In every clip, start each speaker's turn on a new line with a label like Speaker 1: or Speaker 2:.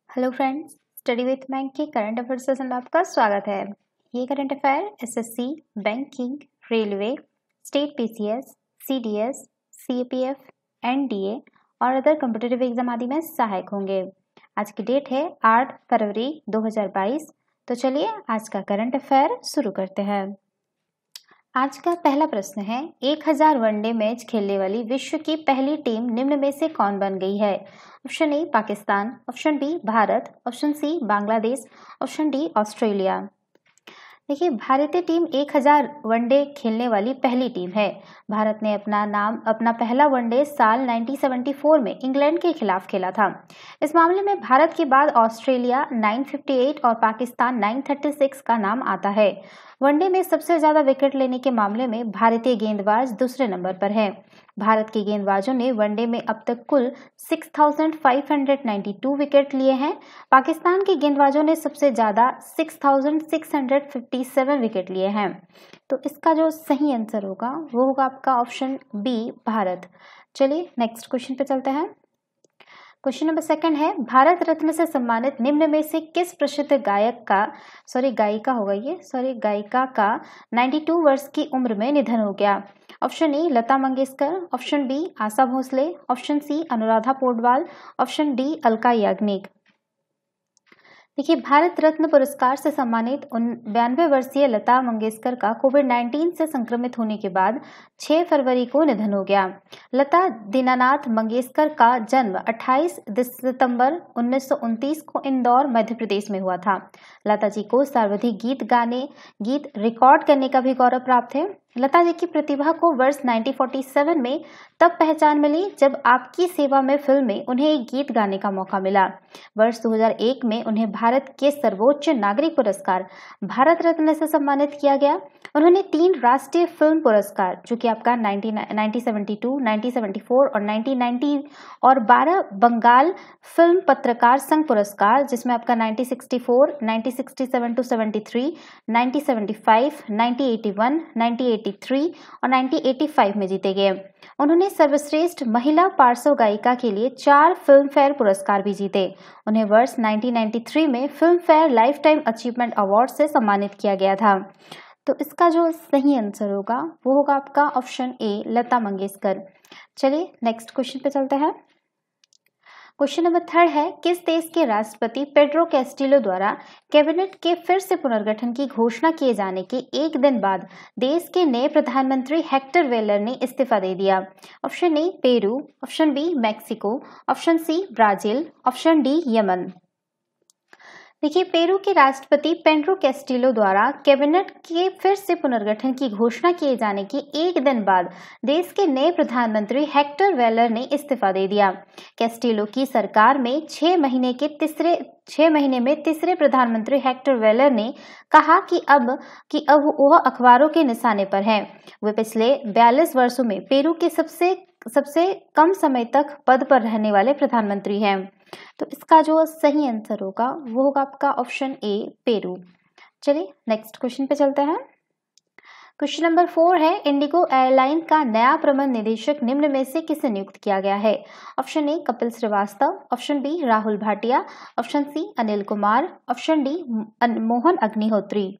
Speaker 1: Hello friends, study with bank के current affair session में आपका स्वागत है। ये current affair SSC, banking, railway, state PCS, CDS, CAPF, NDA और अदर कॉम्पिटिटिव एग्जाम आदि में सहायक होंगे। आज की डेट है 8 फरवरी 2022। तो चलिए आज का करंट अफेयर शुरू करते हैं। आज का पहला प्रश्न है, 1000 वनडे मैच खेलने वाली विश्व की पहली टीम निम्न में से कौन बन गई है? Option A Pakistan, option B Bharat, option C Bangladesh, option D Australia. देखिए, भारतीय टीम 1000 वनडे खेलने वाली पहली टीम है। भारत ने अपना पहला वनडे साल 1974 में इंग्लैंड के खिलाफ खेला था। इस मामले में भारत के बाद ऑस्ट्रेलिया 958 और पाकिस्तान 936 का नाम आता है। वनडे में सबसे ज्यादा विकेट लेने के मामले में भारतीय गेंदबाज दूसरे नंबर पर है। भारत के गेंदबाजों ने वनडे में अब तक कुल 6592 विकेट लिए हैं। पाकिस्तान के गेंदबाजों ने सबसे ज्यादा 6657 विकेट लिए हैं। तो इसका जो सही आंसर होगा वो होगा आपका ऑप्शन बी भारत। चलिए नेक्स्ट क्वेश्चन पे चलते हैं। क्वेश्चन नंबर सेकंड है, भारत रत्न से सम्मानित निम्न में से किस प्रसिद्ध गायिका का 92 वर्ष की उम्र में निधन हो गया? Option A Lata Mangeshkar, option B Asha Bhosle, option C Anuradha Paudwal, option D Alka Yagnik. देखिए, भारत रत्न पुरस्कार से सम्मानित 92 वर्षीय लता मंगेशकर का कोविड-19 से संक्रमित होने के बाद 6 फरवरी को निधन हो गया। लता दीनानाथ मंगेशकर का जन्म 28 सितंबर 1929 को इंदौर, मध्य प्रदेश में हुआ था। लता जी को सर्वाधिक गीत रिकॉर्ड करने का भी गौरव प्राप्त है। लता जी की प्रतिभा को वर्ष 1947 में तब पहचान मिली जब आपकी सेवा में फिल्म में उन्हें एक गीत गाने का मौका मिला। वर्ष 2001 में उन्हें भारत के सर्वोच्च नागरिक पुरस्कार भारत रत्न से सम्मानित किया गया। उन्होंने 3 राष्ट्रीय फिल्म पुरस्कार जो कि आपका 1972, 1974 और 1990 और 12 बंगाल फिल्म पत्रकार संघ पुरस्कार जिसमें आपका 1964, 1967 to 73, 1975, 1981, 1983 और 1985 में जीते गए। उन्होंने सर्वश्रेष्ठ महिला पार्श्व गायिका के लिए 4 फिल्म फेयर पुरस्कार भी जीते। उन्हें वर्ष 1993 में film fair life time achievement award से सम्मानित किया गया था। तो इसका जो सही आंसर होगा वो होगा आपका ऑप्शन ए लता मंगेशकर। चलिए नेक्स्ट क्वेश्चन पे चलते हैं। क्वेश्चन नंबर 3 है, किस देश के राष्ट्रपति पेड्रो कैस्टिलो द्वारा कैबिनेट के फिर से पुनर्गठन की घोषणा किए जाने के एक दिन बाद देश के नए प्रधानमंत्री हेक्टर वेलर ने इस्तीफा दे दिया? Option A Peru, option B Mexico, option C Brazil, option D Yemen. देखिए, पेरू के राष्ट्रपति पेड्रो कैस्टिलो द्वारा कैबिनेट के फिर से पुनर्गठन की घोषणा किए जाने के एक दिन बाद देश के नए प्रधानमंत्री हेक्टर वेलर ने इस्तीफा दे दिया। कैस्टिलो की सरकार में 6 महीने में तीसरे प्रधानमंत्री हेक्टर वेलर ने कहा कि अब वह अखबारों के निशाने पर हैं। वे पिछले 42 वर्षों में पेरू के सबसे कम समय तक पद पर रहने वाले प्रधानमंत्री हैं। तो इसका जो सही आंसर होगा वो होगा आपका ऑप्शन ए पेरू। चलिए नेक्स्ट क्वेश्चन पे चलते हैं। क्वेश्चन नंबर 4 है, इंडिगो एयरलाइन का नया प्रबंध निदेशक निम्न में से किसे नियुक्त किया गया है? Option A Kapil Shrivastava, option B Rahul Bhatia, option C Anil Kumar, option D Mohan Agnihotri.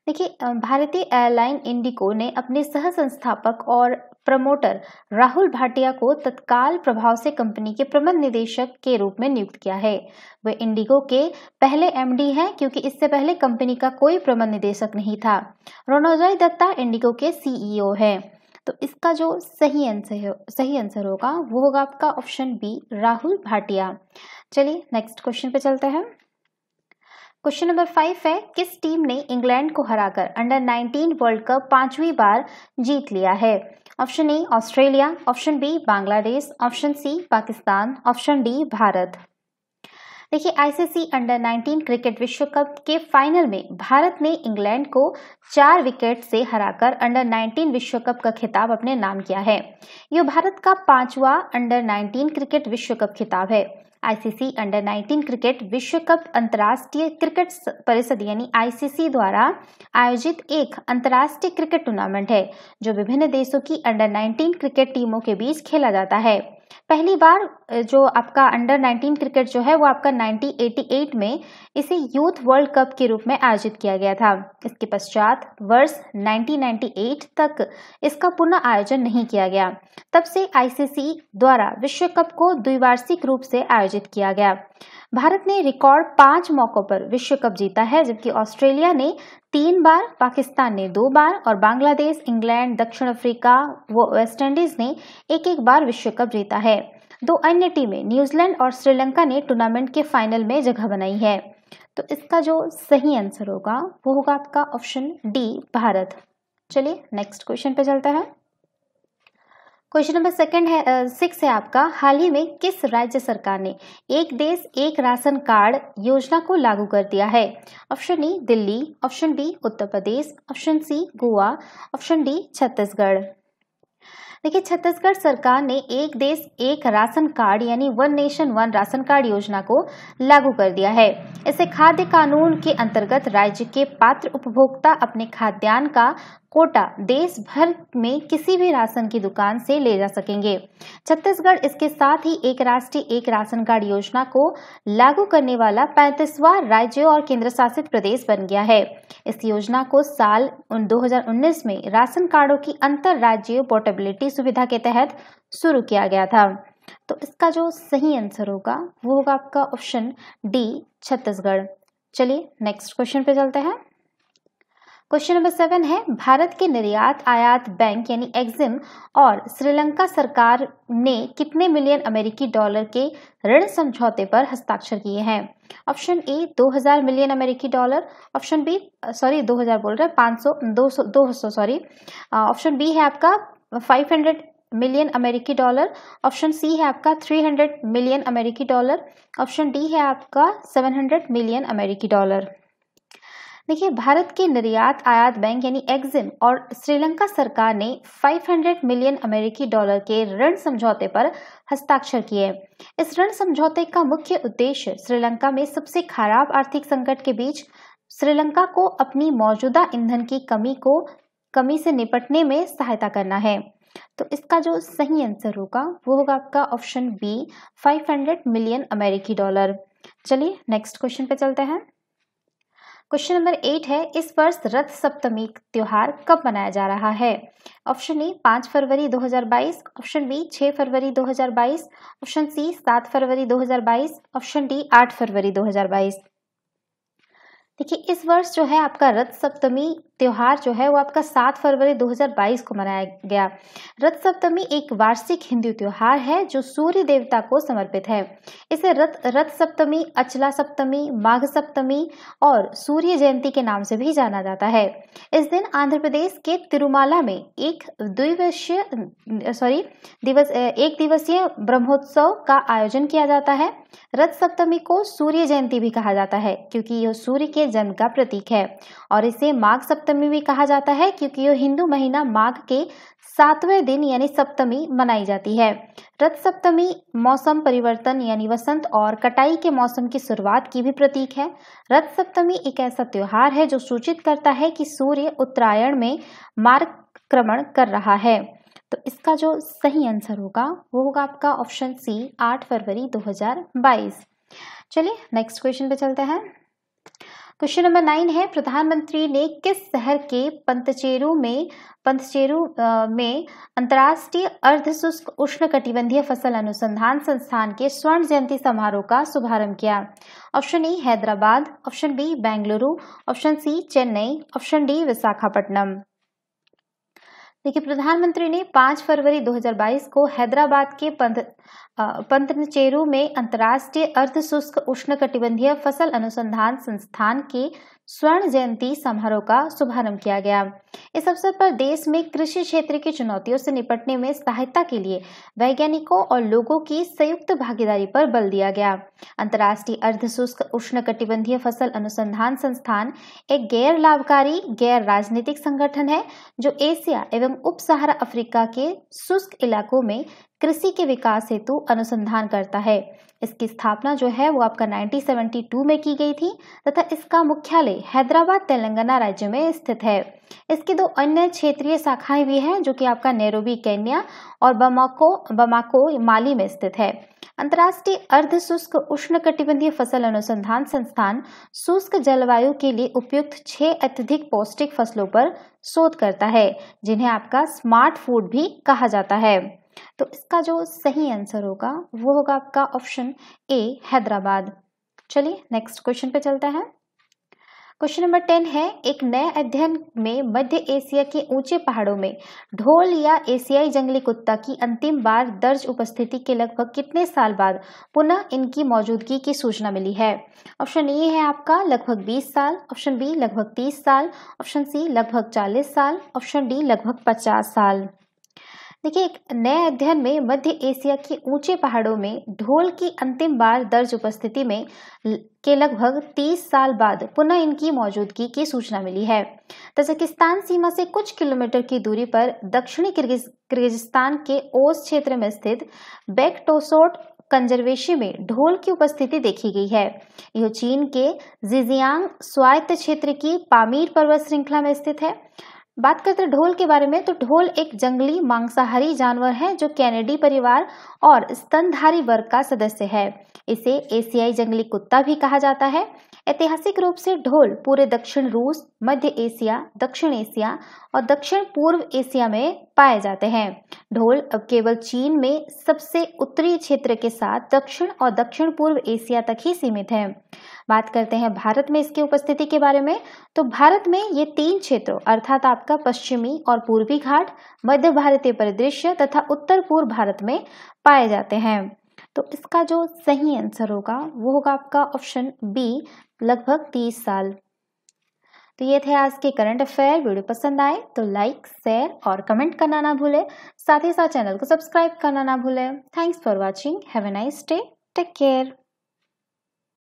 Speaker 1: देखिए, भारतीय एयरलाइन इंडिगो ने अपने सह संस्थापक और प्रमोटर राहुल भाटिया को तत्काल प्रभाव से कंपनी के प्रबंध निदेशक के रूप में नियुक्त किया है। वे इंडिगो के पहले एमडी हैं क्योंकि इससे पहले कंपनी का कोई प्रबंध निदेशक नहीं था। रोनोजॉय दत्ता इंडिगो के सीईओ हैं। तो इसका जो सही आंसर होगा वो होगा आपका ऑप्शन बी राहुल भाटिया। चलिए नेक्स्ट क्वेश्चन पे चलते हैं। क्वेश्चन नंबर 5 है, किस टीम ने इंग्लैंड को हराकर अंडर 19 वर्ल्ड कप 5वीं बार जीत लिया है? Option A Australia, option B Bangladesh, option C Pakistan, option D Bharat. देखिए, आईसीसी अंडर 19 क्रिकेट विश्व कप के फाइनल में भारत ने इंग्लैंड को 4 विकेट से हराकर अंडर 19 विश्व कप का खिताब अपने नाम किया है। यह भारत का 5वां अंडर 19 क्रिकेट विश्व कप खिताब है। आईसीसी अंडर 19 क्रिकेट विश्व कप अंतर्राष्ट्रीय क्रिकेट परिषद यानी आईसीसी द्वारा आयोजित एक अंतर्राष्ट्रीय क्रिकेट टूर्नामेंट है जो विभिन्न देशों की अंडर 19 क्रिकेट टीमों के बीच खेला जाता है। पहली बार जो आपका अंडर 19 क्रिकेट जो है वो आपका 1988 में इसे यूथ वर्ल्ड कप के रूप में आयोजित किया गया था। इसके पश्चात वर्ष 1998 तक इसका पुनः आयोजन नहीं किया गया। तब से आईसीसी द्वारा विश्व कप को द्विवार्षिक रूप से आयोजित किया गया। भारत ने रिकॉर्ड 5 मौकों पर विश्व कप जीता है, जबकि ऑस्ट्रेलिया ने 3 बार, पाकिस्तान ने 2 बार और बांग्लादेश, इंग्लैंड, दक्षिण अफ्रीका व वेस्ट इंडीज ने एक बार विश्व कप जीता है। 2 अन्य टीमें न्यूजीलैंड और श्रीलंका ने टूर्नामेंट के फाइनल में जगह बनाई है। तो इसका जो सही आंसर होगा वो होगा आपका ऑप्शन डी, भारत। चलिए नेक्स्ट क्वेश्चन पे चलता है। क्वेश्चन नंबर 6 है आपका, हाल ही में किस राज्य सरकार ने एक देश एक राशन कार्ड योजना को लागू कर दिया है? Option A Delhi, option B Uttar Pradesh, option C Goa, option D Chhattisgarh. देखिए, छत्तीसगढ़ सरकार ने एक देश एक राशन कार्ड यानी one nation one ration card योजना को लागू कर दिया है। इसे खाद्य कानून के अंतर्गत राज्य के पात्र उपभोक्ता अपने खाद्यान्न का कोटा देश भर में किसी भी राशन की दुकान से ले जा सकेंगे। छत्तीसगढ़ इसके साथ ही एक राष्ट्रीय एक राशन कार्ड योजना को लागू करने वाला 35वां राज्य और केंद्र शासित प्रदेश बन गया है। इस योजना को साल 2019 में राशन कार्डों की अंतर राज्यीय पोर्टेबिलिटी सुविधा के तहत शुरू किया गया था। तो इसका जो सही आंसर होगा वो होगा आपका ऑप्शन डी, छत्तीसगढ़। चलिए नेक्स्ट क्वेश्चन पे चलते हैं। क्वेश्चन नंबर 7 है, भारत के निर्यात आयात बैंक यानी एक्जिम और श्रीलंका सरकार ने कितने मिलियन अमेरिकी डॉलर के ऋण समझौते पर हस्ताक्षर किए हैं? ऑप्शन ए 2000 मिलियन अमेरिकी डॉलर, ऑप्शन बी 2000 बोल रहे 200 सॉरी, ऑप्शन बी है आपका 500 मिलियन अमेरिकी डॉलर, ऑप्शन सी है आपका 300 मिलियन अमेरिकी डॉलर, ऑप्शन डी है आपका 700 मिलियन अमेरिकी डॉलर। देखिए, भारत के निर्यात आयात बैंक यानी एक्जिम और श्रीलंका सरकार ने 500 मिलियन अमेरिकी डॉलर के ऋण समझौते पर हस्ताक्षर किए। इस ऋण समझौते का मुख्य उद्देश्य श्रीलंका में सबसे खराब आर्थिक संकट के बीच श्रीलंका को अपनी मौजूदा ईंधन की कमी से निपटने में सहायता करना है। तो इसका जो सही आंसर होगा वो होगा आपका ऑप्शन बी, 500 मिलियन अमेरिकी डॉलर। चलिए नेक्स्ट क्वेश्चन पे चलते हैं। क्वेश्चन नंबर 8 है, इस वर्ष रथ सप्तमी त्योहार कब मनाया जा रहा है? ऑप्शन ए 5 फरवरी 2022, ऑप्शन बी 6 फरवरी 2022, ऑप्शन सी 7 फरवरी 2022, ऑप्शन डी 8 फरवरी 2022। देखिए, इस वर्ष जो है आपका रथ सप्तमी त्योहार जो है वो आपका 7 फरवरी 2022 को मनाया गया। रथ सप्तमी एक वार्षिक हिंदू त्योहार है जो सूर्य देवता को समर्पित है। इसे रथ सप्तमी, अचला सप्तमी, माघ सप्तमी और सूर्य जयंती के नाम से भी जाना जाता है। इस दिन आंध्र प्रदेश के तिरुमाला में एक दिवसीय ब्रह्मोत्सव का आयोजन किया जाता है। रथ सप्तमी को सूर्य जयंती भी कहा जाता है क्योंकि यह सूर्य के जन्म का प्रतीक है, और इसे माघ सप्तमी भी कहा जाता है क्योंकि यह हिंदू महीना माघ के 7वें दिन यानी सप्तमी मनाई जाती है। रथ सप्तमी मौसम परिवर्तन यानी वसंत और कटाई के मौसम की शुरुआत की भी प्रतीक है। रथ सप्तमी एक ऐसा त्योहार है जो सूचित करता है कि सूर्य उत्तरायण में मार्गक्रमण कर रहा है। तो इसका जो सही आंसर होगा वो होगा आपका ऑप्शन सी, 8 फरवरी 2022। चलिए नेक्स्ट क्वेश्चन पे चलते हैं। क्वेश्चन नंबर 9 है, प्रधानमंत्री ने किस शहर के पंतचेरू में अंतर्राष्ट्रीय अर्धशुष्क उष्णकटिबंधीय फसल अनुसंधान संस्थान के स्वर्ण जयंती समारोह का शुभारंभ किया? Option A Hyderabad, option B Bengaluru, option C Chennai, option D Visakhapatnam. देखिए, प्रधानमंत्री ने 5 फरवरी 2022 को हैदराबाद के पंतचेरू में अंतर्राष्ट्रीय अर्धशुष्क उष्णकटिबंधीय फसल अनुसंधान संस्थान के स्वर्ण जयंती समारोह का शुभारंभ किया गया। इस अवसर पर देश में कृषि क्षेत्र की चुनौतियों से निपटने में सहायता के लिए वैज्ञानिकों और लोगों की संयुक्त भागीदारी पर बल दिया गया। अंतर्राष्ट्रीय अर्धशुष्क उष्णकटिबंधीय फसल अनुसंधान संस्थान एक गैर लाभकारी गैर राजनीतिक संगठन है जो एशिया एवं उप सहारा अफ्रीका के शुष्क इलाकों में कृषि के विकास हेतु अनुसंधान करता है। इसकी स्थापना जो है वो आपका 1972 में की गई थी तथा इसका मुख्यालय हैदराबाद तेलंगाना राज्य में स्थित है। इसकी दो अन्य क्षेत्रीय शाखाएं भी हैं जो कि आपका नैरोबी केन्या और बमाको माली में स्थित है। अंतर्राष्ट्रीय अर्ध शुष्क उष्णकटिबंधीय फसल अनुसंधान संस्थान शुष्क जलवायु के लिए उपयुक्त 6 अत्यधिक पौष्टिक फसलों पर शोध करता है जिन्हें आपका स्मार्ट फूड भी कहा जाता है। तो इसका जो सही आंसर होगा वो होगा आपका ऑप्शन ए हैदराबाद। चलिए नेक्स्ट क्वेश्चन पे चलता है। क्वेश्चन नंबर 10 है, एक नए अध्ययन में मध्य एशिया के ऊंचे पहाड़ों में ढोल या एशियाई जंगली कुत्ता की अंतिम बार दर्ज उपस्थिति के लगभग कितने साल बाद पुनः इनकी मौजूदगी की सूचना मिली है। ऑप्शन ए है आपका लगभग 20 साल, ऑप्शन बी लगभग 30 साल, ऑप्शन सी लगभग 40 साल, ऑप्शन डी लगभग 50 साल। देखिए, एक नए अध्ययन में मध्य एशिया के ऊंचे पहाड़ों में ढोल की अंतिम बार दर्ज उपस्थिति में के लगभग 30 साल बाद पुनः इनकी मौजूदगी की सूचना मिली है। तजाकिस्तान सीमा से कुछ किलोमीटर की दूरी पर दक्षिणी किर्गिस्तान के ओस क्षेत्र में स्थित बेकटोसोट कंजर्वेशन में ढोल की उपस्थिति देखी गई है। यह चीन के जिजियांग स्वायत्त क्षेत्र की पामीर पर्वत श्रृंखला में स्थित है। बात करते हैं ढोल के बारे में, तो ढोल एक जंगली मांसाहारी जानवर है जो कैनिडी परिवार और स्तनधारी वर्ग का सदस्य है। इसे एशियाई जंगली कुत्ता भी कहा जाता है। ऐतिहासिक रूप से ढोल पूरे दक्षिण रूस, मध्य एशिया, दक्षिण एशिया और दक्षिण पूर्व एशिया में पाए जाते हैं। ढोल अब केवल चीन में सबसे उत्तरी क्षेत्र के साथ दक्षिण और दक्षिण पूर्व एशिया तक ही सीमित है। बात करते हैं भारत में इसकी उपस्थिति के बारे में, तो भारत में ये 3 क्षेत्रों अर्थात आपका पश्चिमी और पूर्वी घाट, मध्य भारतीय परिदृश्य तथा उत्तर पूर्व भारत में पाए जाते हैं। तो इसका जो सही आंसर होगा वो होगा आपका ऑप्शन बी लगभग 30 साल। तो ये थे आज के करंट अफेयर। वीडियो पसंद आए तो लाइक, शेयर और कमेंट करना ना भूलें। साथ ही साथ चैनल को सब्सक्राइब करना ना भूलें। Thanks for watching. Have a nice day. Take care.